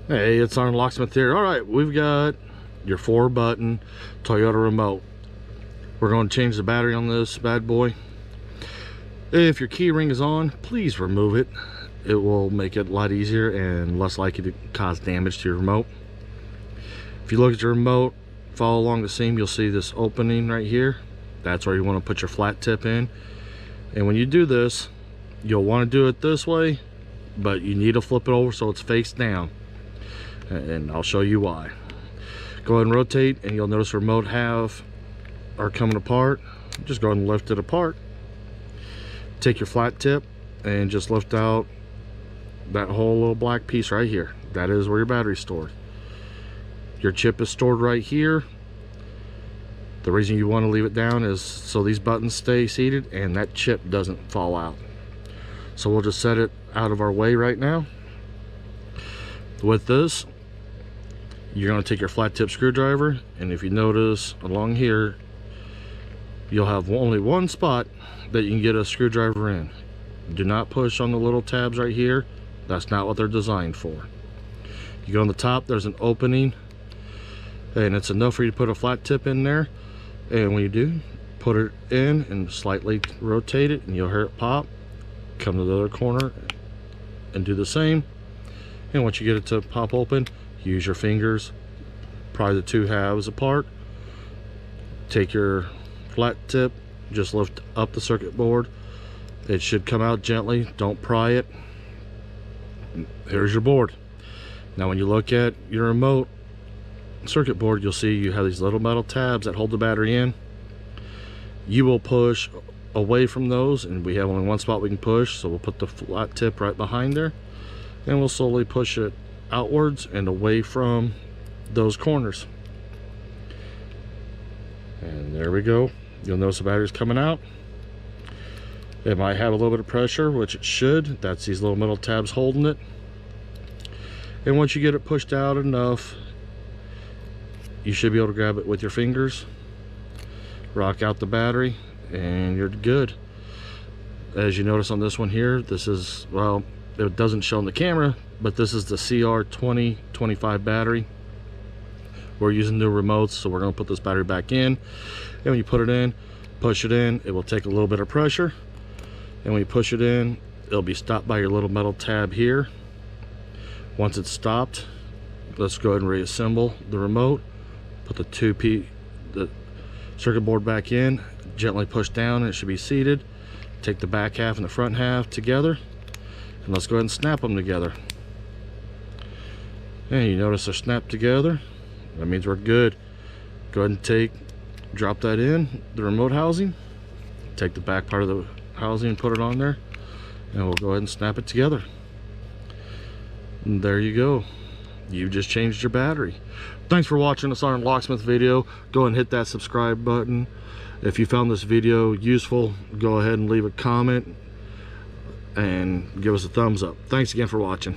Hey, it's Locksmith here. All right, we've got your 4-button Toyota remote. We're going to change the battery on this bad boy. If your key ring is on, please remove it. It will make it a lot easier and less likely to cause damage to your remote. If you look at your remote, follow along the seam, you'll see this opening right here. That's where you want to put your flat tip in. And when you do this, you'll want to do it this way, but you need to flip it over so it's face down. And I'll show you why. Go ahead and rotate, and you'll notice the remote halves are coming apart. Just go ahead and lift it apart. Take your flat tip and just lift out that whole little black piece right here. That is where your battery's stored. Your chip is stored right here. The reason you want to leave it down is so these buttons stay seated and that chip doesn't fall out. So we'll just set it out of our way right now. With this, you're going to take your flat tip screwdriver, and if you notice along here, you'll have only one spot that you can get a screwdriver in. Do not push on the little tabs right here. That's not what they're designed for. You go on the top, there's an opening, and it's enough for you to put a flat tip in there. And when you do, put it in and slightly rotate it, and you'll hear it pop. Come to the other corner and do the same. And once you get it to pop open, use your fingers, pry the two halves apart. Take your flat tip, just lift up the circuit board. It should come out gently, don't pry it. Here's your board. Now when you look at your remote circuit board, you'll see you have these little metal tabs that hold the battery in. You will push away from those, and we have only one spot we can push, so we'll put the flat tip right behind there, and we'll slowly push it outwards and away from those corners. And there we go. You'll notice the battery's coming out. It might have a little bit of pressure, which it should. That's these little metal tabs holding it. And once you get it pushed out enough, you should be able to grab it with your fingers, rock out the battery, and you're good. As you notice on this one here, this is, well, it doesn't show on the camera, but this is the CR2025 battery. We're using new remotes, so we're going to put this battery back in. And when you put it in, push it in, it will take a little bit of pressure. And when you push it in, it'll be stopped by your little metal tab here. Once it's stopped, let's go ahead and reassemble the remote. Put the circuit board back in, gently push down, and it should be seated. Take the back half and the front half together, and let's go ahead and snap them together. And you notice they're snapped together. That means we're good. Go ahead and drop that in the remote housing. Take the back part of the housing and put it on there, and we'll go ahead and snap it together. And there you go. You just changed your battery. Thanks for watching this Locksmith video. Go ahead and hit that subscribe button. If you found this video useful, go ahead and leave a comment and give us a thumbs up. Thanks again for watching.